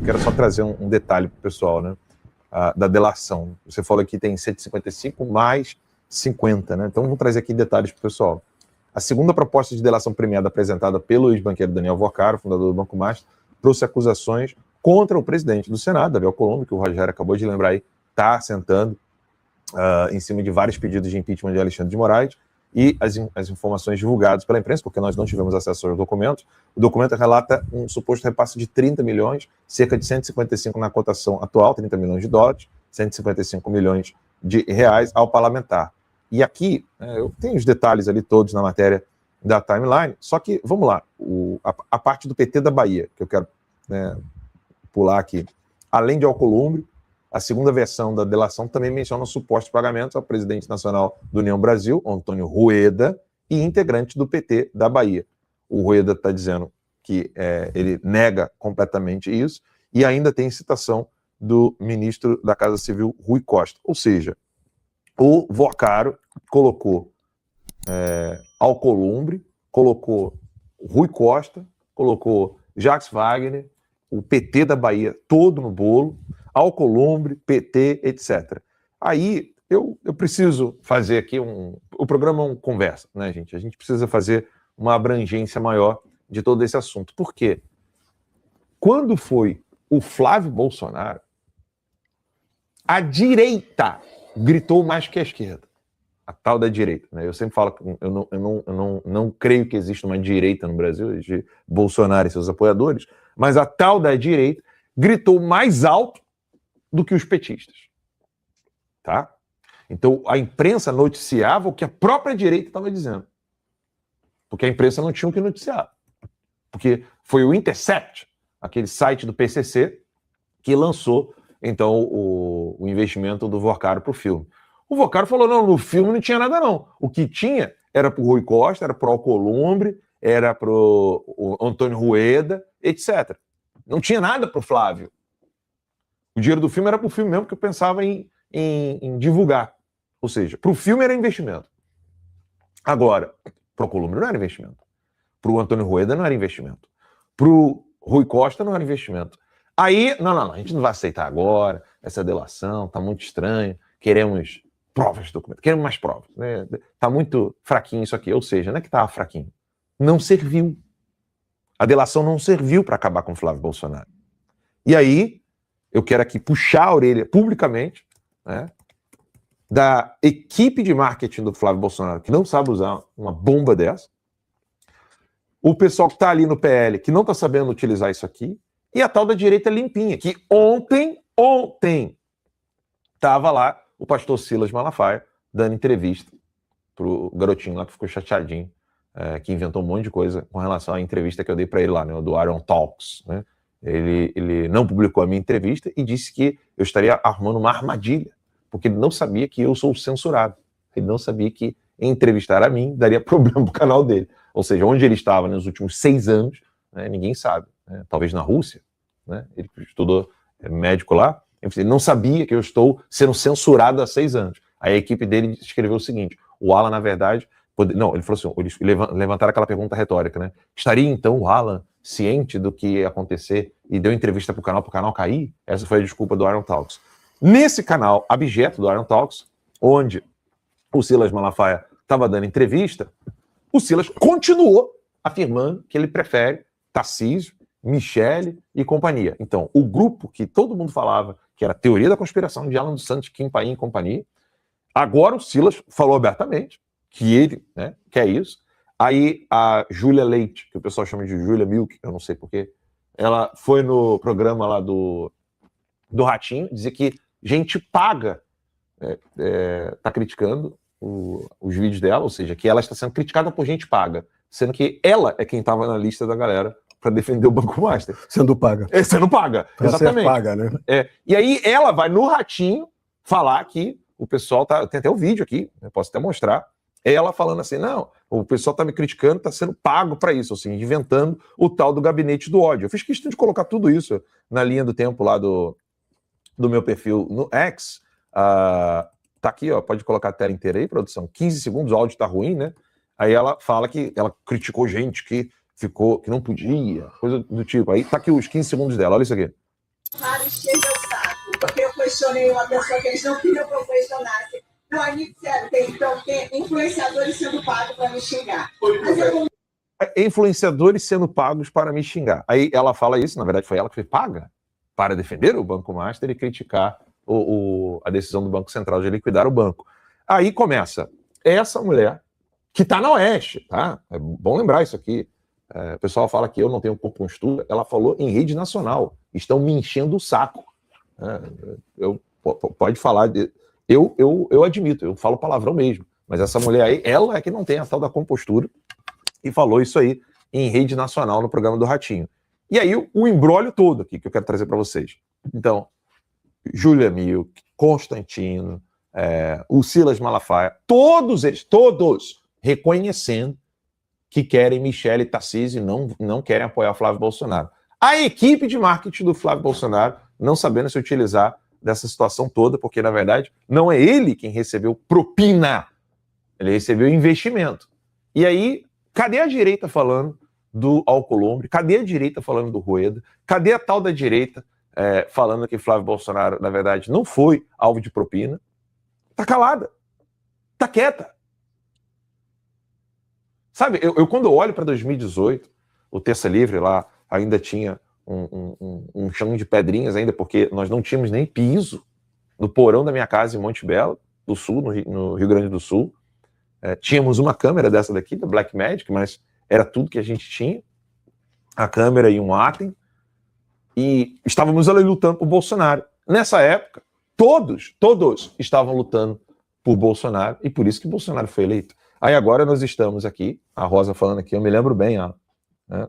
eu quero só trazer um detalhe para o pessoal, né? Da delação. Você falou que tem 155 mais 50, né? Então vamos trazer aqui detalhes para o pessoal. A segunda proposta de delação premiada apresentada pelo ex-banqueiro Daniel Vorcaro, fundador do Banco Master, trouxe acusações contra o presidente do Senado, Davi Alcolumbre, que o Rogério acabou de lembrar aí, está sentando em cima de vários pedidos de impeachment de Alexandre de Moraes, e as informações divulgadas pela imprensa, porque nós não tivemos acesso aos documentos. O documento relata um suposto repasse de 30 milhões, cerca de 155 na cotação atual, 30 milhões de dólares, 155 milhões de reais ao parlamentar. E aqui, eu tenho os detalhes ali todos na matéria da timeline, só que, vamos lá, a parte do PT da Bahia, que eu quero pular aqui, além de Alcolumbre, a segunda versão da delação também menciona supostos pagamentos ao presidente nacional do União Brasil, Antônio Rueda, e integrante do PT da Bahia. O Rueda está dizendo que ele nega completamente isso, e ainda tem citação do ministro da Casa Civil, Rui Costa. Ou seja, o Vorcaro colocou Alcolumbre, colocou Rui Costa, colocou Jacques Wagner, o PT da Bahia todo no bolo, Alcolumbre, PT, etc. Aí eu preciso fazer aqui o programa é uma conversa, né, gente? A gente precisa fazer uma abrangência maior de todo esse assunto. Por quê? Quando foi o Flávio Bolsonaro, a direita gritou mais que a esquerda. A tal da direita, né? Eu sempre falo que eu não creio que exista uma direita no Brasil, de Bolsonaro e seus apoiadores, mas a tal da direita gritou mais alto do que os petistas. Tá? Então, a imprensa noticiava o que a própria direita estava dizendo. Porque a imprensa não tinha o que noticiar. Porque foi o Intercept, aquele site do PCC, que lançou, então, o investimento do Vorcaro para o filme. O Vorcaro falou, não, no filme não tinha nada não. O que tinha era para o Rui Costa, era para o Alcolumbre, era para o Antônio Rueda, etc. Não tinha nada para o Flávio. O dinheiro do filme era para o filme mesmo, que eu pensava em divulgar. Ou seja, para o filme era investimento. Agora, para o Alcolumbre não era investimento. Para o Antônio Rueda não era investimento. Para o Rui Costa não era investimento. Aí, não, a gente não vai aceitar agora essa delação, está muito estranho, queremos provas de documento, queremos mais provas. Né? Tá muito fraquinho isso aqui. Ou seja, não é que estava fraquinho. Não serviu. A delação não serviu para acabar com o Flávio Bolsonaro. E aí, eu quero aqui puxar a orelha publicamente, né, da equipe de marketing do Flávio Bolsonaro, que não sabe usar uma bomba dessa, o pessoal que está ali no PL, que não está sabendo utilizar isso aqui, e a tal da direita limpinha, que ontem estava lá o pastor Silas Malafaia dando entrevista pro garotinho lá que ficou chateadinho, que inventou um monte de coisa com relação à entrevista que eu dei para ele lá, né, do Aaron Talks, né? Ele não publicou a minha entrevista e disse que eu estaria arrumando uma armadilha, porque ele não sabia que eu sou censurado. Ele não sabia que entrevistar a mim daria problema pro canal dele. Ou seja, onde ele estava nos últimos 6 anos, né, ninguém sabe. Né? Talvez na Rússia, né? Ele estudou médico lá, ele não sabia que eu estou sendo censurado há 6 anos. Aí a equipe dele escreveu o seguinte, o Alan, na verdade... Não, ele falou assim, eles levantaram aquela pergunta retórica, né? Estaria, então, o Alan ciente do que ia acontecer e deu entrevista pro canal cair? Essa foi a desculpa do Aaron Talks. Nesse canal abjeto do Aaron Talks, onde o Silas Malafaia estava dando entrevista, o Silas continuou afirmando que ele prefere Tarcísio, Michele e companhia. Então, o grupo que todo mundo falava que era teoria da conspiração de Alan dos Santos, Kim Paim e companhia, agora o Silas falou abertamente que ele, né, quer isso. Aí a Júlia Leite, que o pessoal chama de Júlia Milk, eu não sei porquê, ela foi no programa lá do Ratinho dizer que gente paga tá criticando os vídeos dela, ou seja, que ela está sendo criticada por gente paga, sendo que ela é quem estava na lista da galera para defender o Banco Master. Sendo paga. Sendo paga, pra exatamente. Ser paga, né? E aí ela vai no Ratinho falar que o pessoal tem até o vídeo aqui, eu posso até mostrar, ela falando assim, não, o pessoal tá me criticando, tá sendo pago para isso, assim, inventando o tal do gabinete do ódio. Eu fiz questão de colocar tudo isso na linha do tempo lá do meu perfil no X. Tá aqui, ó, pode colocar a tela inteira aí, produção. 15 segundos, o áudio tá ruim, né? Aí ela fala que ela criticou gente que não podia, coisa do tipo. Aí tá aqui os 15 segundos dela, olha isso aqui. Para encher meu saco, porque eu questionei uma pessoa que eles não queriam que eu questionasse. Não, aí me disseram, tem influenciadores sendo pagos para me xingar. Mas eu... Influenciadores sendo pagos para me xingar. Aí ela fala isso, na verdade foi ela que foi paga para defender o Banco Master e criticar a decisão do Banco Central de liquidar o banco. Aí começa essa mulher que está na Oeste, tá? É bom lembrar isso aqui. O pessoal fala que eu não tenho compostura. Ela falou em rede nacional. Estão me enchendo o saco. Pode falar. Eu admito, eu falo palavrão mesmo. Mas essa mulher aí, ela é que não tem a tal da compostura e falou isso aí em rede nacional no programa do Ratinho. E aí o embrólio todo aqui que eu quero trazer para vocês. Então, Júlia Milk, Constantino, o Silas Malafaia, todos eles, todos reconhecendo que querem Michele Tarcísio e não querem apoiar Flávio Bolsonaro. A equipe de marketing do Flávio Bolsonaro não sabendo se utilizar dessa situação toda, porque, na verdade, não é ele quem recebeu propina, ele recebeu investimento. E aí, cadê a direita falando do Alcolumbre? Cadê a direita falando do Rueda? Cadê a tal da direita falando que Flávio Bolsonaro, na verdade, não foi alvo de propina? Tá calada. Tá quieta. Sabe, eu quando olho para 2018, o Terça Livre lá ainda tinha um chão de pedrinhas ainda, porque nós não tínhamos nem piso no porão da minha casa em Monte Belo, do Sul, no Rio Grande do Sul. Tínhamos uma câmera dessa daqui, da Blackmagic, mas era tudo que a gente tinha, a câmera e um Atem, e estávamos ali lutando por Bolsonaro. Nessa época, todos estavam lutando por Bolsonaro, e por isso que Bolsonaro foi eleito. Aí agora nós estamos aqui, a Rosa falando aqui, eu me lembro bem, né?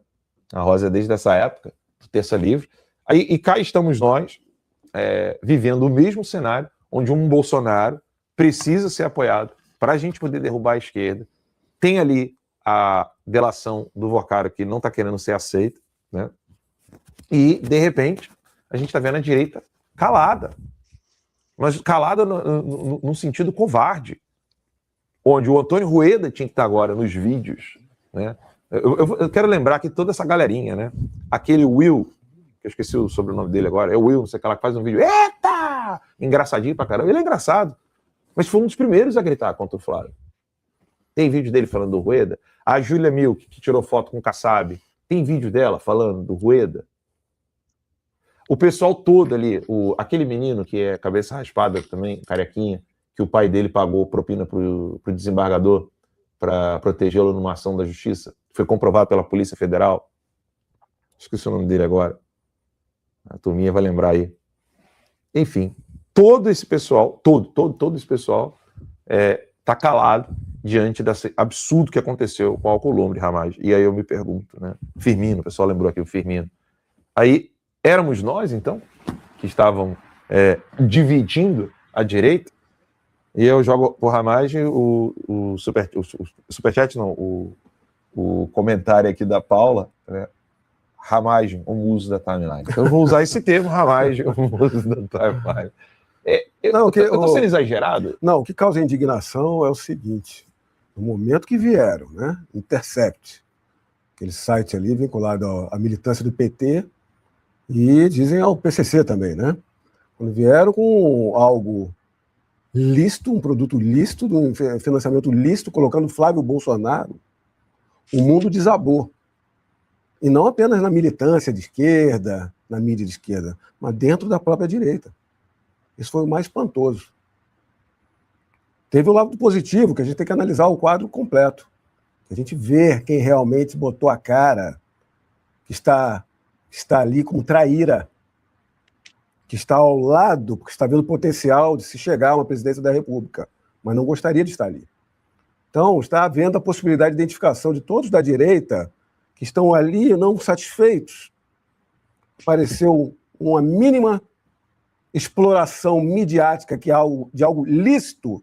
A Rosa é desde essa época, do Terça Livre, e cá estamos nós, vivendo o mesmo cenário, onde um Bolsonaro precisa ser apoiado para a gente poder derrubar a esquerda. Tem ali a delação do Vocaro que não está querendo ser aceita, né? E, de repente, a gente está vendo a direita calada, mas calada no sentido covarde, onde o Antônio Rueda tinha que estar agora nos vídeos, né? Eu quero lembrar que toda essa galerinha, né? Aquele Will, que eu esqueci o sobrenome dele agora, é o Will, não sei o que lá, que faz um vídeo, eita! Engraçadinho pra caramba, ele é engraçado, mas foi um dos primeiros a gritar contra o Flávio. Tem vídeo dele falando do Rueda. A Júlia Milk, que tirou foto com o Kassab, tem vídeo dela falando do Rueda. O pessoal todo ali, aquele menino que é cabeça raspada também, carequinha, que o pai dele pagou propina pro desembargador para protegê-lo numa ação da justiça, foi comprovado pela Polícia Federal. Esqueci o nome dele agora. A turminha vai lembrar aí. Enfim, todo esse pessoal, todo esse pessoal tá calado diante desse absurdo que aconteceu com o Alcolumbre, Ramage. E aí eu me pergunto, né? Firmino, o pessoal lembrou aqui o Firmino. Aí, éramos nós, então, que estavam dividindo a direita, e eu jogo por Ramage o superchat, não, o comentário aqui da Paula, né? Ramage, o muso da timeline. Então eu vou usar esse termo, Ramage, o muso da timeline. Eu estou sendo exagerado? Não, o que causa indignação é o seguinte, no momento que vieram, né, Intercept, aquele site ali vinculado à militância do PT, e dizem ao PCC também, né? Quando vieram com algo lícito, um produto lícito, um financiamento lícito, colocando Flávio Bolsonaro, o mundo desabou. E não apenas na militância de esquerda, na mídia de esquerda, mas dentro da própria direita. Isso foi o mais espantoso. Teve o lado positivo, que a gente tem que analisar o quadro completo. A gente vê quem realmente botou a cara, que está ali como traíra, que está ao lado, porque está vendo o potencial de se chegar a uma presidência da República, mas não gostaria de estar ali. Então, está havendo a possibilidade de identificação de todos da direita que estão ali não satisfeitos. Pareceu uma mínima exploração midiática de algo lícito,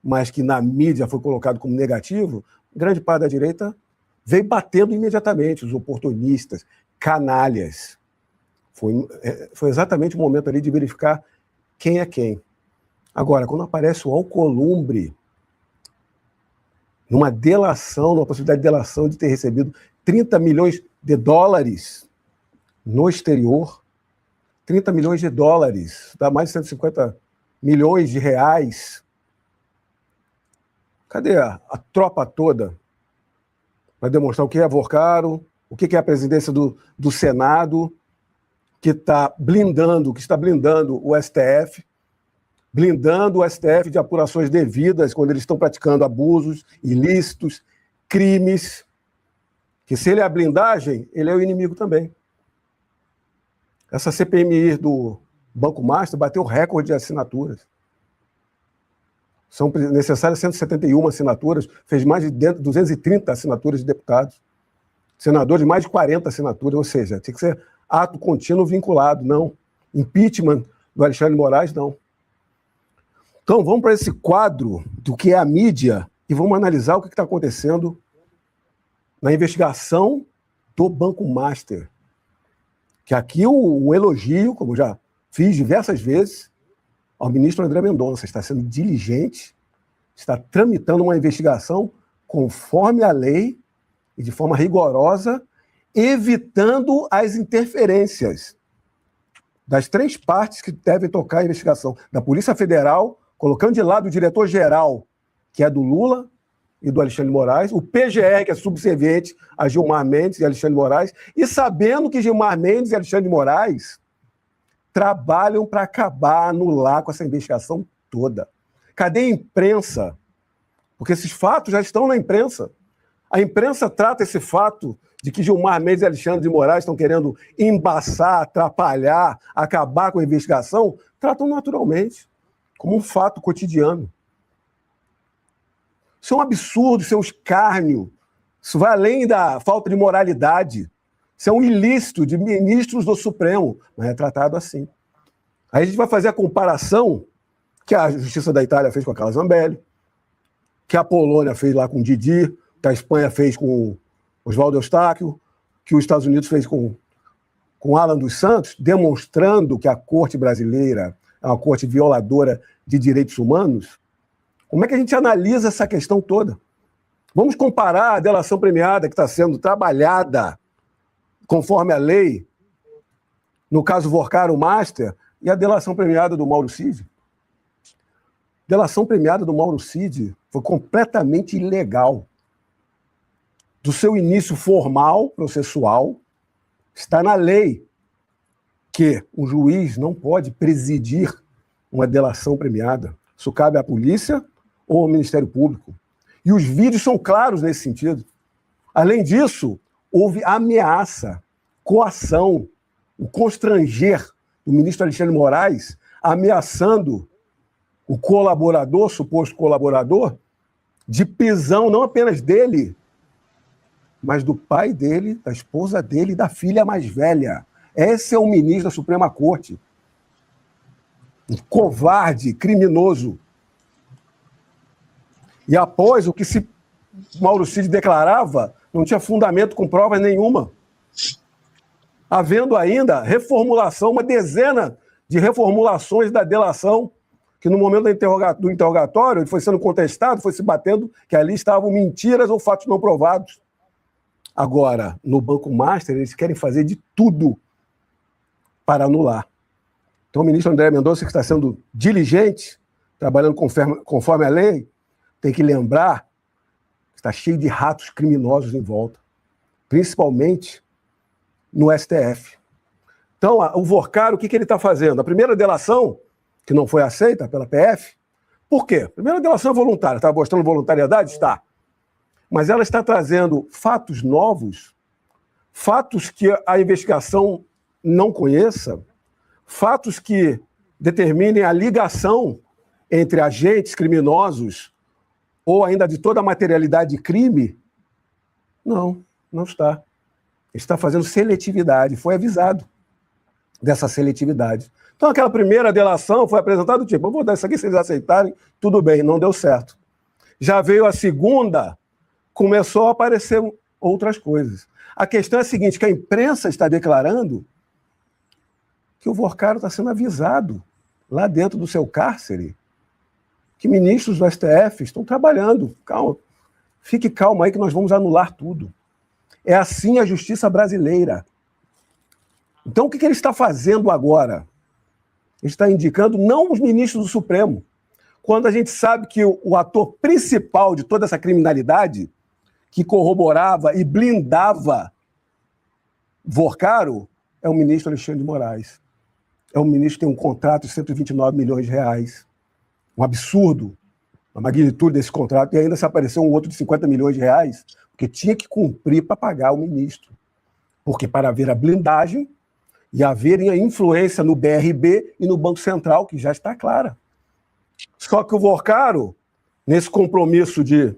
mas que na mídia foi colocado como negativo. Grande parte da direita veio batendo imediatamente, os oportunistas, canalhas. Foi exatamente o momento ali de verificar quem é quem. Agora, quando aparece o Alcolumbre, numa delação, numa possibilidade de delação de ter recebido 30 milhões de dólares no exterior, 30 milhões de dólares, dá mais de 150 milhões de reais. Cadê a tropa toda para demonstrar o que é Vorcaro, o que é a presidência do Senado, que está blindando o STF, blindando o STF de apurações devidas quando eles estão praticando abusos ilícitos, crimes, que se ele é a blindagem, ele é o inimigo também. Essa CPMI do Banco Master bateu recorde de assinaturas. São necessárias 171 assinaturas, fez mais de 230 assinaturas de deputados. Senadores, mais de 40 assinaturas, ou seja, tinha que ser ato contínuo vinculado, não. Impeachment do Alexandre de Moraes, não. Então, vamos para esse quadro do que é a mídia e vamos analisar o que está acontecendo na investigação do Banco Master. Que aqui um elogio, como já fiz diversas vezes, ao ministro André Mendonça. Está sendo diligente, está tramitando uma investigação conforme a lei e de forma rigorosa, evitando as interferências das três partes que devem tocar a investigação. Da Polícia Federal, colocando de lado o diretor-geral, que é do Lula e do Alexandre de Moraes, o PGR, que é subserviente a Gilmar Mendes e Alexandre de Moraes, e sabendo que Gilmar Mendes e Alexandre de Moraes trabalham para acabar, anular com essa investigação toda. Cadê a imprensa? Porque esses fatos já estão na imprensa. A imprensa trata esse fato de que Gilmar Mendes e Alexandre de Moraes estão querendo embaçar, atrapalhar, acabar com a investigação, tratam naturalmente, como um fato cotidiano. Isso é um absurdo, isso é um escárnio, isso vai além da falta de moralidade. Isso é um ilícito de ministros do Supremo, mas é tratado assim. Aí a gente vai fazer a comparação que a Justiça da Itália fez com a Carla Zambelli, que a Polônia fez lá com o Didi, que a Espanha fez com Oswaldo Eustáquio, que os Estados Unidos fez com Alan dos Santos, demonstrando que a corte brasileira é uma corte violadora de direitos humanos. Como é que a gente analisa essa questão toda? Vamos comparar a delação premiada que está sendo trabalhada conforme a lei, no caso Vorcaro Master, e a delação premiada do Mauro Cid. Delação premiada do Mauro Cid foi completamente ilegal. Do seu início formal, processual, está na lei que o juiz não pode presidir uma delação premiada. Isso cabe à polícia ou ao Ministério Público. E os vídeos são claros nesse sentido. Além disso, houve ameaça, coação, o constranger do ministro Alexandre de Moraes ameaçando o colaborador, suposto colaborador, de prisão não apenas dele, mas do pai dele, da esposa dele e da filha mais velha. Esse é o ministro da Suprema Corte. Um covarde, criminoso. E após o que Mauro Cid declarava, não tinha fundamento com prova nenhuma. Havendo ainda reformulação, uma dezena de reformulações da delação, que no momento do interrogatório foi sendo contestado, foi se batendo que ali estavam mentiras ou fatos não provados. Agora, no Banco Master, eles querem fazer de tudo para anular. Então, o ministro André Mendonça, que está sendo diligente, trabalhando conforme a lei, tem que lembrar que está cheio de ratos criminosos em volta, principalmente no STF. Então, o Vorcaro, o que ele está fazendo? A primeira delação, que não foi aceita pela PF, por quê? A primeira delação é voluntária, está mostrando voluntariedade? Está. Mas ela está trazendo fatos novos, fatos que a investigação não conheça, fatos que determinem a ligação entre agentes criminosos ou ainda de toda a materialidade de crime. Não está. Está fazendo seletividade, foi avisado dessa seletividade. Então, aquela primeira delação foi apresentada, tipo, eu vou dar isso aqui, se eles aceitarem, tudo bem, não deu certo. Já veio a segunda, começou a aparecer outras coisas. A questão é a seguinte, que a imprensa está declarando que o Vorcaro está sendo avisado lá dentro do seu cárcere, que ministros do STF estão trabalhando. Calma, fique calmo aí que nós vamos anular tudo. É assim a justiça brasileira. Então, o que ele está fazendo agora? Ele está indicando não os ministros do Supremo, quando a gente sabe que o ator principal de toda essa criminalidade, que corroborava e blindava Vorcaro, é o ministro Alexandre de Moraes. É um ministro que tem um contrato de 129 milhões de reais. Um absurdo a magnitude desse contrato. E ainda se apareceu um outro de 50 milhões de reais, porque tinha que cumprir para pagar o ministro. Porque para haver a blindagem e haver a influência no BRB e no Banco Central, que já está clara. Só que o Vorcaro, nesse compromisso de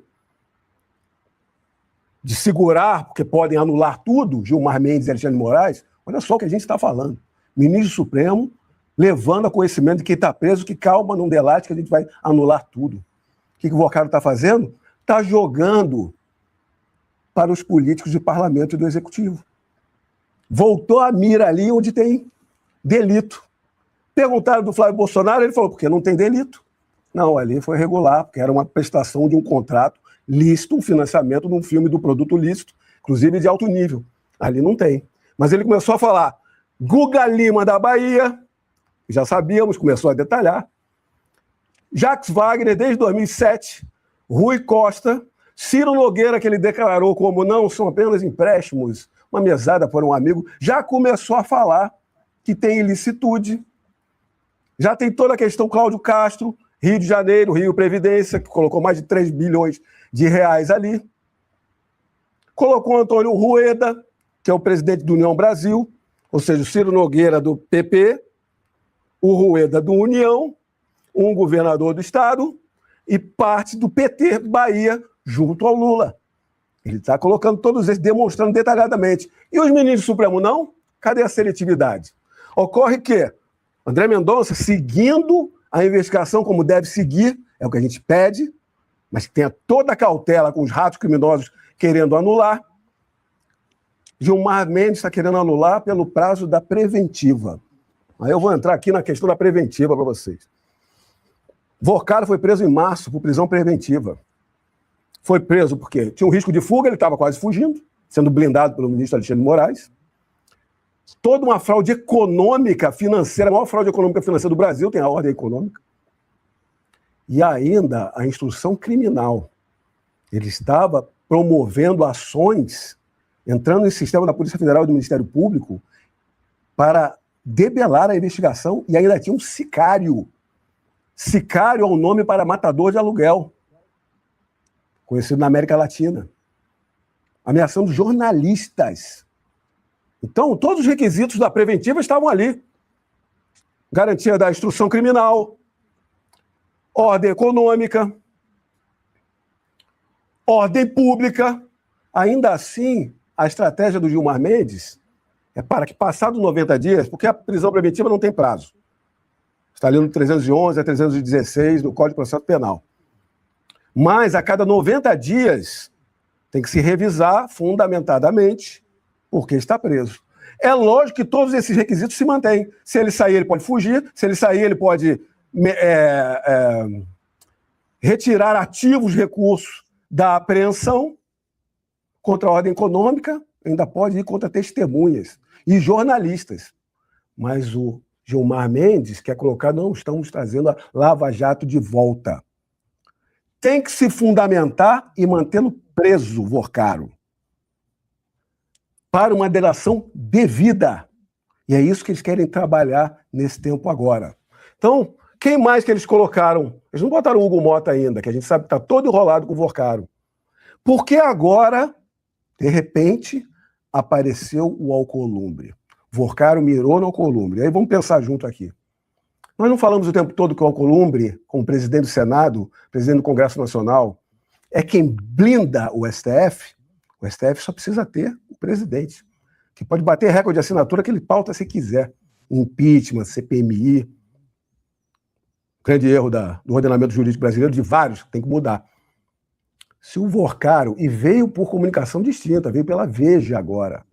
segurar, porque podem anular tudo, Gilmar Mendes e Alexandre de Moraes, olha só o que a gente está falando. Ministro Supremo levando a conhecimento de quem está preso, que calma, não delate, que a gente vai anular tudo. O que o Vorcaro está fazendo? Está jogando para os políticos de parlamento e do executivo. Voltou a mira ali onde tem delito. Perguntaram do Flávio Bolsonaro, ele falou, porque não tem delito. Não, ali foi regular, porque era uma prestação de um contrato lícito, um financiamento de um filme do produto lícito, inclusive de alto nível. Ali não tem. Mas ele começou a falar, Guga Lima da Bahia, já sabíamos, começou a detalhar, Jacques Wagner desde 2007, Rui Costa, Ciro Nogueira, que ele declarou como não, são apenas empréstimos, uma mesada por um amigo, já começou a falar que tem ilicitude, já tem toda a questão Cláudio Castro, Rio de Janeiro, Rio Previdência, que colocou mais de 3 bilhões de reais ali, colocou Antônio Rueda, que é o presidente do União Brasil, ou seja, o Ciro Nogueira do PP, o Rueda do União, um governador do estado e parte do PT Bahia junto ao Lula. Ele está colocando todos esses, demonstrando detalhadamente. E os ministros do Supremo não? Cadê a seletividade? Ocorre que André Mendonça, seguindo a investigação como deve seguir, é o que a gente pede, mas que tenha toda a cautela com os ratos criminosos querendo anular. Gilmar Mendes está querendo anular pelo prazo da preventiva. Aí eu vou entrar aqui na questão da preventiva para vocês. Vorcaro foi preso em março por prisão preventiva. Foi preso porque tinha um risco de fuga, ele estava quase fugindo, sendo blindado pelo ministro Alexandre de Moraes. Toda uma fraude econômica, financeira, a maior fraude econômica financeira do Brasil, tem a ordem econômica. E ainda a instrução criminal. Ele estava promovendo ações, entrando no sistema da Polícia Federal e do Ministério Público, para debelar a investigação, e ainda tinha um sicário. Sicário é um nome para matador de aluguel, conhecido na América Latina. Ameaçando jornalistas. Então, todos os requisitos da preventiva estavam ali. Garantia da instrução criminal, ordem econômica, ordem pública. Ainda assim, a estratégia do Gilmar Mendes é para que, passados 90 dias, porque a prisão preventiva não tem prazo. Está ali no 311 a 316 do Código de Processo Penal. Mas, a cada 90 dias, tem que se revisar fundamentadamente porque está preso. É lógico que todos esses requisitos se mantêm. Se ele sair, ele pode fugir. Se ele sair, ele pode retirar ativos recursos da apreensão contra a ordem econômica, ainda pode ir contra testemunhas e jornalistas. Mas o Gilmar Mendes quer colocar, não, estamos trazendo a Lava Jato de volta. Tem que se fundamentar e mantê-lo preso, Vorcaro, para uma delação devida. E é isso que eles querem trabalhar nesse tempo agora. Então, quem mais que eles colocaram? Eles não botaram o Hugo Mota ainda, que a gente sabe que está todo enrolado com o Vorcaro. Porque agora, de repente, apareceu o Alcolumbre. Vorcaro mirou no Alcolumbre. Aí vamos pensar junto aqui. Nós não falamos o tempo todo que o Alcolumbre, como presidente do Senado, presidente do Congresso Nacional, é quem blinda o STF. O STF só precisa ter o presidente, que pode bater recorde de assinatura que ele pauta se quiser. Impeachment, CPMI. Grande erro do ordenamento jurídico brasileiro, de vários, que tem que mudar. Se o Vorcaro, e veio por comunicação distinta, veio pela Veja agora,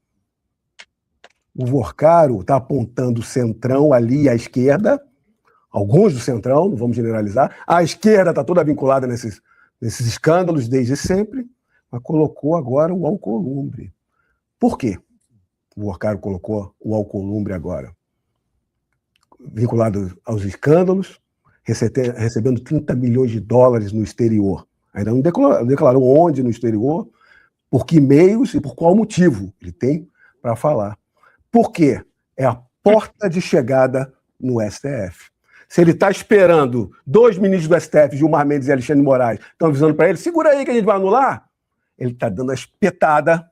o Vorcaro está apontando o centrão ali à esquerda, alguns do centrão, não vamos generalizar, a esquerda está toda vinculada nesses escândalos desde sempre, mas colocou agora o Alcolumbre. Por quê? o Vocaro colocou o Alcolumbre agora, vinculado aos escândalos, recebendo 30 milhões de dólares no exterior. Ainda não declarou onde no exterior, por que meios e por qual motivo ele tem para falar. Por quê? É a porta de chegada no STF. Se ele está esperando 2 ministros do STF, Gilmar Mendes e Alexandre de Moraes, estão avisando para ele, segura aí que a gente vai anular, ele está dando a espetada,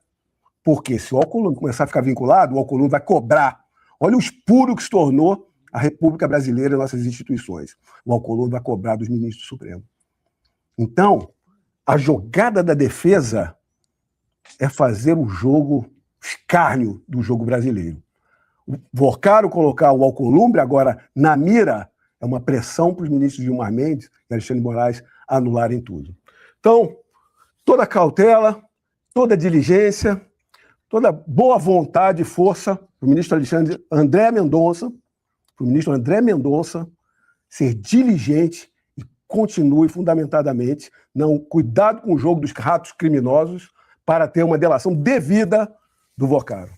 porque se o Alcolumbre começar a ficar vinculado, o Alcolumbre vai cobrar. Olha o espúrio que se tornou a República Brasileira e nossas instituições. O Alcolumbre vai cobrar dos ministros do Supremo. Então, a jogada da defesa é fazer o jogo, escárnio do jogo brasileiro. O Vocaro colocar o Alcolumbre agora na mira é uma pressão para os ministros Gilmar Mendes e Alexandre de Moraes anularem tudo. Então, toda cautela, toda diligência, toda boa vontade e força para o ministro André Mendonça ser diligente e continue fundamentadamente, não cuidado com o jogo dos ratos criminosos para ter uma delação devida do Vocaro.